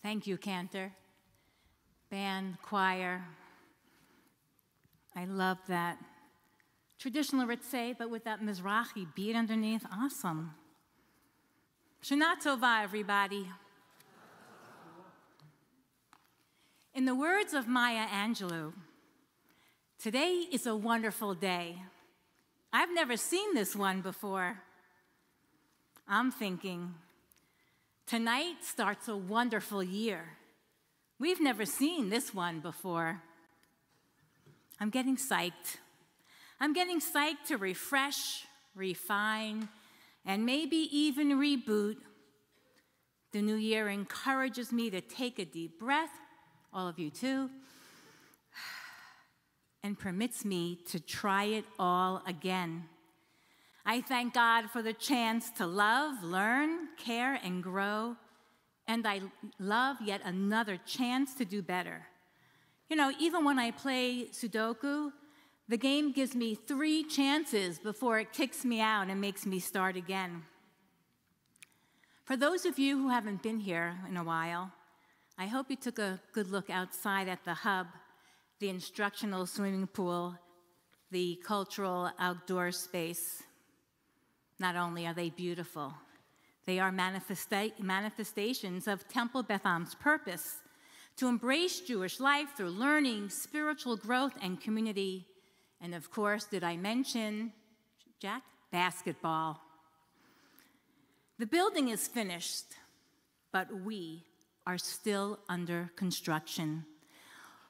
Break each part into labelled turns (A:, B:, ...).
A: Thank you, Cantor. Band, choir. I love that. Traditional Ritzay, but with that Mizrahi beat underneath. Awesome. Shana Tova, everybody. In the words of Maya Angelou, today is a wonderful day. I've never seen this one before. I'm thinking, tonight starts a wonderful year. We've never seen this one before. I'm getting psyched. I'm getting psyched to refresh, refine, and maybe even reboot. The new year encourages me to take a deep breath, all of you too, and permits me to try it all again. I thank God for the chance to love, learn, care, and grow, and I love yet another chance to do better. You know, even when I play Sudoku, the game gives me 3 chances before it kicks me out and makes me start again. For those of you who haven't been here in a while, I hope you took a good look outside at the hub, the instructional swimming pool, the cultural outdoor space. Not only are they beautiful, they are manifestations of Temple Beth Am's purpose to embrace Jewish life through learning, spiritual growth, and community. And of course, did I mention, Jack? Basketball. The building is finished, but we are still under construction.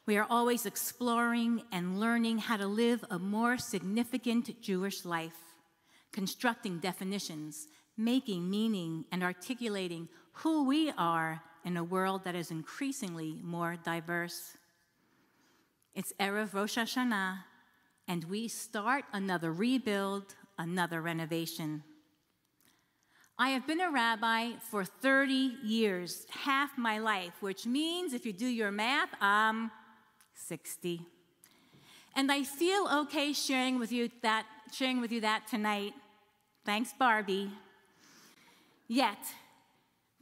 A: We are always exploring and learning how to live a more significant Jewish life, constructing definitions, making meaning, and articulating who we are in a world that is increasingly more diverse. It's Erev Rosh HaShanah, and we start another rebuild, another renovation. I have been a rabbi for 30 years, half my life, which means, if you do your math, I'm 60. And I feel okay sharing with you that tonight. Thanks, Barbie. Yet,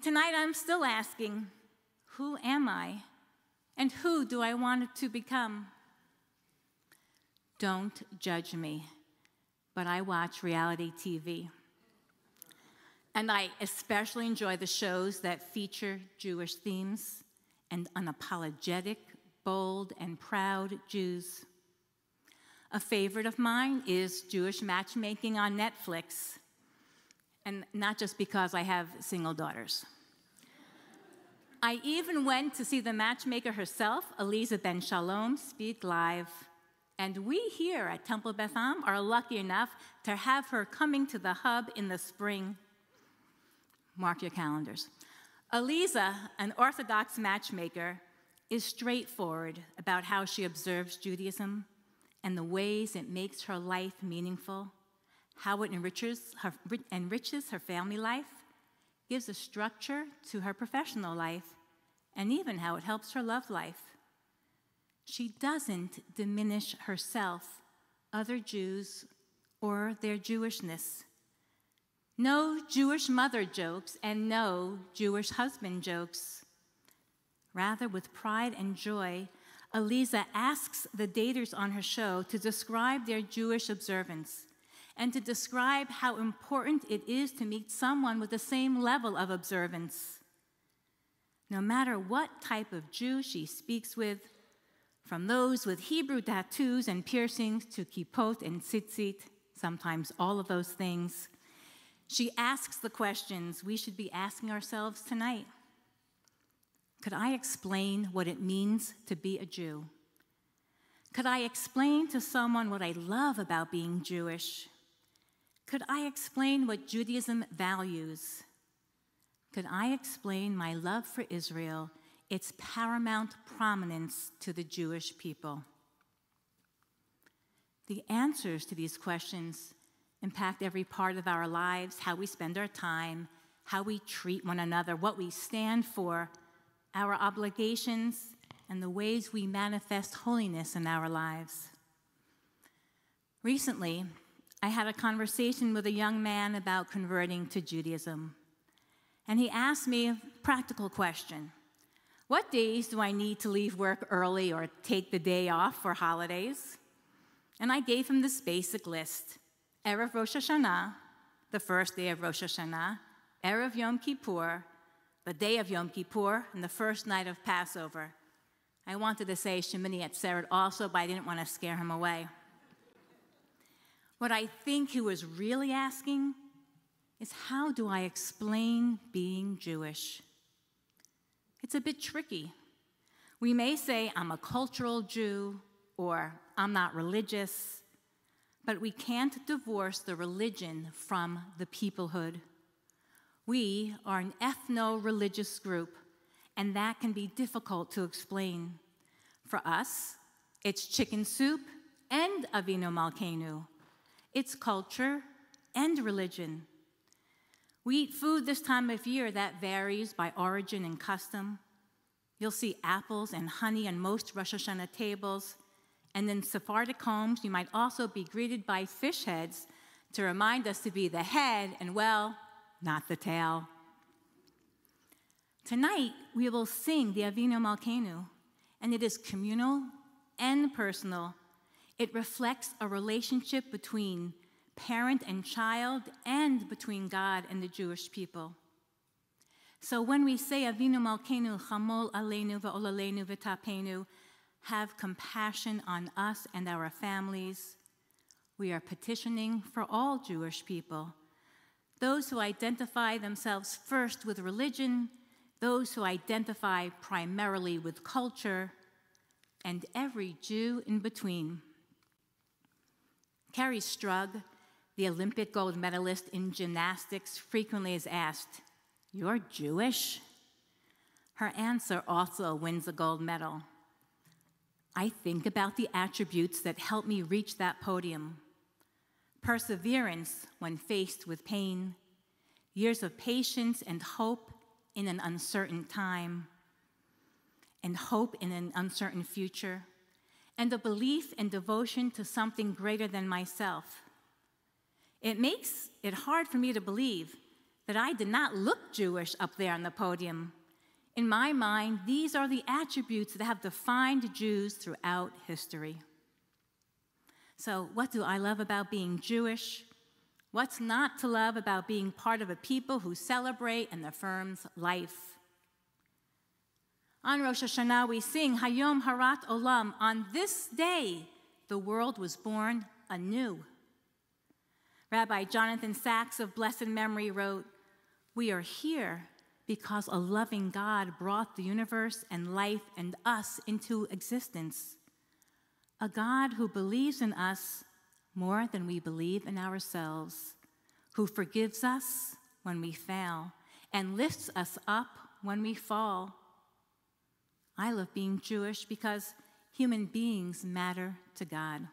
A: tonight I'm still asking, who am I? And who do I want to become? Don't judge me, but I watch reality TV. And I especially enjoy the shows that feature Jewish themes and unapologetic, bold, and proud Jews. A favorite of mine is Jewish matchmaking on Netflix, and not just because I have single daughters. I even went to see the matchmaker herself, Eliza Ben Shalom, speak live. And we here at Temple Beth Am are lucky enough to have her coming to the hub in the spring. Mark your calendars. Eliza, an Orthodox matchmaker, is straightforward about how she observes Judaism and the ways it makes her life meaningful, how it enriches her family life, gives a structure to her professional life, and even how it helps her love life. She doesn't diminish herself, other Jews, or their Jewishness. No Jewish mother jokes and no Jewish husband jokes. Rather, with pride and joy, Eliza asks the daters on her show to describe their Jewish observance and to describe how important it is to meet someone with the same level of observance. No matter what type of Jew she speaks with, from those with Hebrew tattoos and piercings to kippot and tzitzit, sometimes all of those things, she asks the questions we should be asking ourselves tonight. Could I explain what it means to be a Jew? Could I explain to someone what I love about being Jewish? Could I explain what Judaism values? Could I explain my love for Israel, its paramount prominence to the Jewish people? The answers to these questions impact every part of our lives, how we spend our time, how we treat one another, what we stand for, our obligations, and the ways we manifest holiness in our lives. Recently, I had a conversation with a young man about converting to Judaism, and he asked me a practical question. What days do I need to leave work early or take the day off for holidays? And I gave him this basic list. Erev Rosh HaShanah, the first day of Rosh Hashanah, Erev Yom Kippur, the day of Yom Kippur, and the first night of Passover. I wanted to say Shemini Atzeret also, but I didn't want to scare him away. What I think he was really asking is, how do I explain being Jewish? It's a bit tricky. We may say, I'm a cultural Jew, or I'm not religious, but we can't divorce the religion from the peoplehood. We are an ethno-religious group, and that can be difficult to explain. For us, it's chicken soup and Avinu Malkeinu. It's culture and religion. We eat food this time of year that varies by origin and custom. You'll see apples and honey on most Rosh Hashanah tables, and in Sephardic homes, you might also be greeted by fish heads to remind us to be the head and, well, not the tail. Tonight, we will sing the Avinu Malkeinu, and it is communal and personal. It reflects a relationship between parent and child and between God and the Jewish people. So when we say Avinu Malkeinu, Chamol Aleinu Ve'olaleinu V'Tapenu, have compassion on us and our families, we are petitioning for all Jewish people, those who identify themselves first with religion, those who identify primarily with culture, and every Jew in between. Carrie Strug, the Olympic gold medalist in gymnastics, frequently is asked, "You're Jewish?" Her answer also wins a gold medal. I think about the attributes that help me reach that podium. Perseverance when faced with pain, years of patience and hope in an uncertain time, and hope in an uncertain future, and a belief and devotion to something greater than myself. It makes it hard for me to believe that I did not look Jewish up there on the podium. In my mind, these are the attributes that have defined Jews throughout history. So, what do I love about being Jewish? What's not to love about being part of a people who celebrate and affirms life? On Rosh Hashanah, we sing Hayom Harat Olam. On this day, the world was born anew. Rabbi Jonathan Sacks of blessed memory wrote, "We are here because a loving God brought the universe and life and us into existence. A God who believes in us more than we believe in ourselves, who forgives us when we fail and lifts us up when we fall." I love being Jewish because human beings matter to God.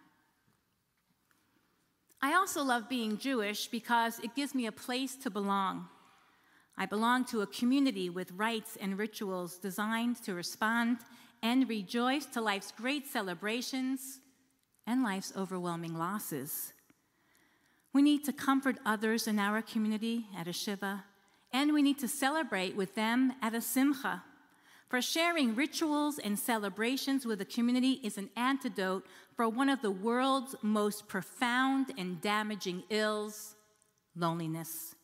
A: I also love being Jewish because it gives me a place to belong. I belong to a community with rites and rituals designed to respond and rejoice to life's great celebrations and life's overwhelming losses. We need to comfort others in our community at a Shiva, and we need to celebrate with them at a Simcha. For sharing rituals and celebrations with the community is an antidote for one of the world's most profound and damaging ills, loneliness.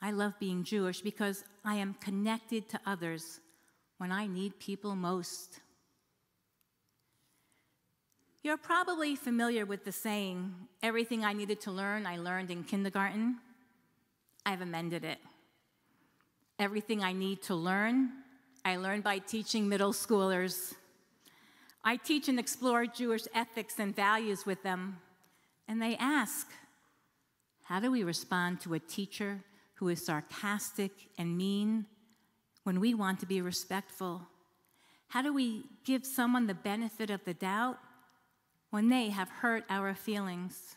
A: I love being Jewish because I am connected to others when I need people most. You're probably familiar with the saying, "Everything I needed to learn, I learned in kindergarten." I've amended it. Everything I need to learn, I learned by teaching middle schoolers. I teach and explore Jewish ethics and values with them, and they ask, how do we respond to a teacher who is sarcastic and mean when we want to be respectful? How do we give someone the benefit of the doubt when they have hurt our feelings?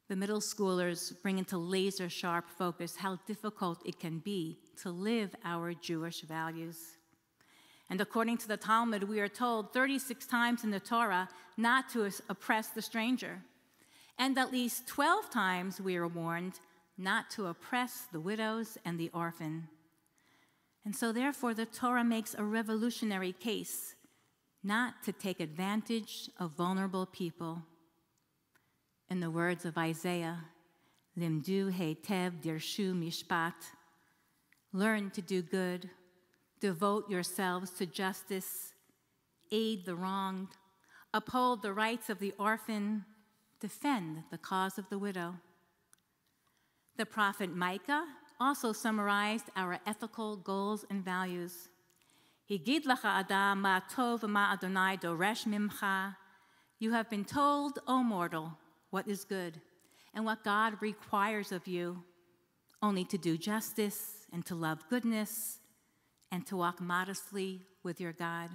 A: The middle schoolers bring into laser-sharp focus how difficult it can be to live our Jewish values. And according to the Talmud, we are told 36 times in the Torah not to oppress the stranger. And at least 12 times we are warned not to oppress the widows and the orphan. And so therefore, the Torah makes a revolutionary case not to take advantage of vulnerable people. In the words of Isaiah, Limdu heitev dirshu mishpat, learn to do good, devote yourselves to justice, aid the wronged, uphold the rights of the orphan, defend the cause of the widow. The prophet Micah also summarized our ethical goals and values. Higid lacha adam ma tov ma Adonai doresh mimcha. You have been told, O mortal, what is good and what God requires of you, only to do justice and to love goodness and to walk modestly with your God.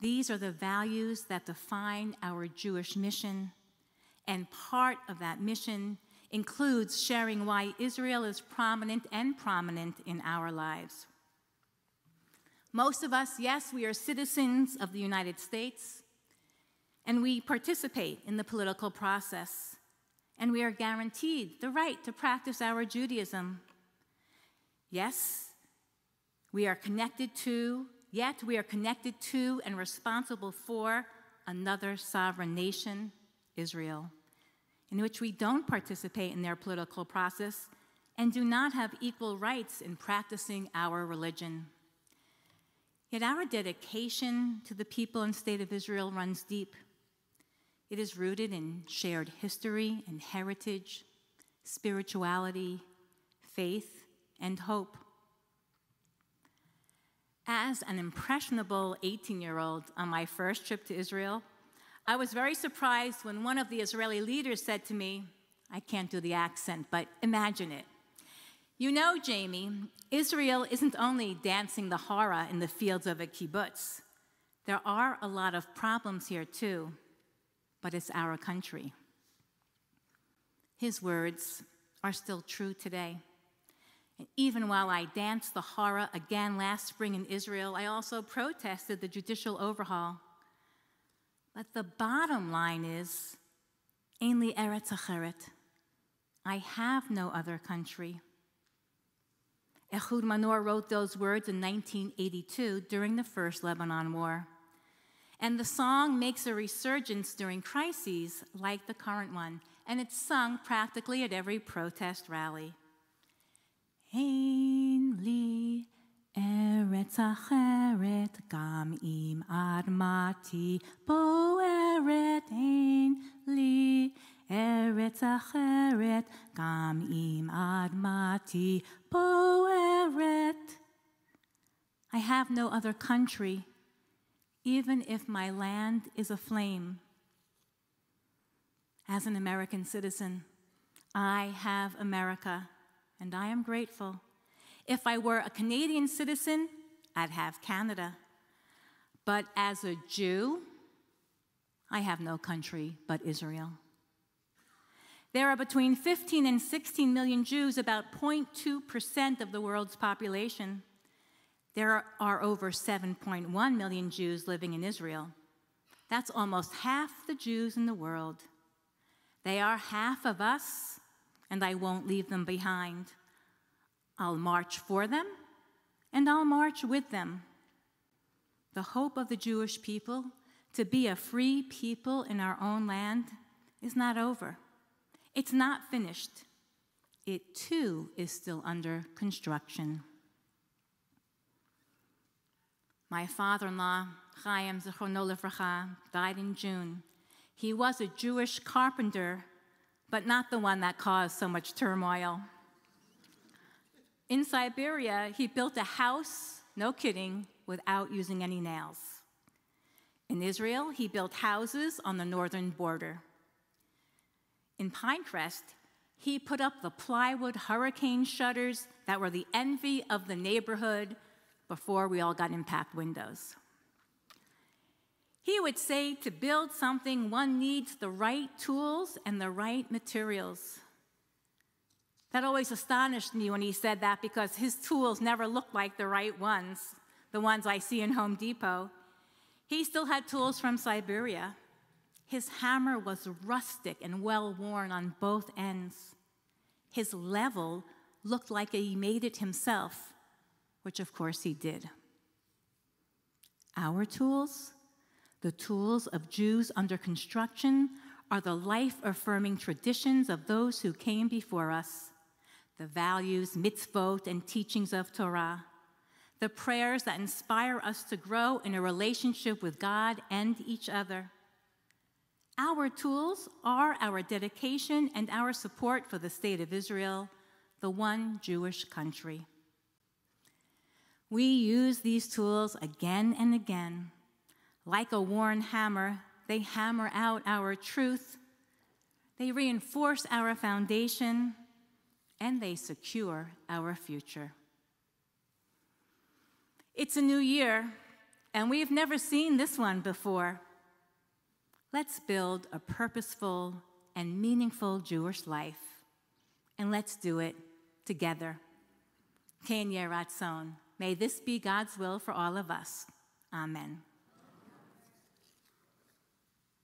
A: These are the values that define our Jewish mission, and part of that mission includes sharing why Israel is prominent in our lives. Most of us, yes, we are citizens of the United States, and we participate in the political process, and we are guaranteed the right to practice our Judaism. Yes, we are connected to and responsible for another sovereign nation, Israel, in which we don't participate in their political process and do not have equal rights in practicing our religion. Yet our dedication to the people and state of Israel runs deep. It is rooted in shared history and heritage, spirituality, faith, and hope. As an impressionable 18-year-old on my first trip to Israel, I was very surprised when one of the Israeli leaders said to me, I can't do the accent, but imagine it. You know, Jaime, Israel isn't only dancing the hora in the fields of a kibbutz. There are a lot of problems here too, but it's our country. His words are still true today. And even while I danced the hora again last spring in Israel, I also protested the judicial overhaul. But the bottom line is, Ein li eretz acheret. I have no other country. Ehud Manor wrote those words in 1982 during the First Lebanon War. And the song makes a resurgence during crises like the current one, and it's sung practically at every protest rally. Ein li eretz acheret, gam im admati boeret. Ein li eretz acheret, gam im admati boeret. I have no other country, even if my land is aflame. As an American citizen, I have America, and I am grateful. If I were a Canadian citizen, I'd have Canada. But as a Jew, I have no country but Israel. There are between 15 and 16 million Jews, about 0.2% of the world's population. There are over 7.1 million Jews living in Israel. That's almost half the Jews in the world. They are half of us, and I won't leave them behind. I'll march for them, and I'll march with them. The hope of the Jewish people to be a free people in our own land is not over. It's not finished. It, too, is still under construction. My father-in-law, Chaim Zichrono Livracha, died in June. He was a Jewish carpenter, but not the one that caused so much turmoil. In Siberia, he built a house, no kidding, without using any nails. In Israel, he built houses on the northern border. In Pinecrest, he put up the plywood hurricane shutters that were the envy of the neighborhood before we all got impact windows. He would say to build something, one needs the right tools and the right materials. That always astonished me when he said that, because his tools never looked like the right ones, the ones I see in Home Depot. He still had tools from Siberia. His hammer was rustic and well-worn on both ends. His level looked like he made it himself, which of course he did. Our tools, the tools of Jews under construction, are the life-affirming traditions of those who came before us, the values, mitzvot, and teachings of Torah, the prayers that inspire us to grow in a relationship with God and each other. Our tools are our dedication and our support for the state of Israel, the one Jewish country. We use these tools again and again. Like a worn hammer, they hammer out our truth, they reinforce our foundation, and they secure our future. It's a new year, and we've never seen this one before. Let's build a purposeful and meaningful Jewish life, and let's do it together. Ken Yeh Ratzon. May this be God's will for all of us. Amen.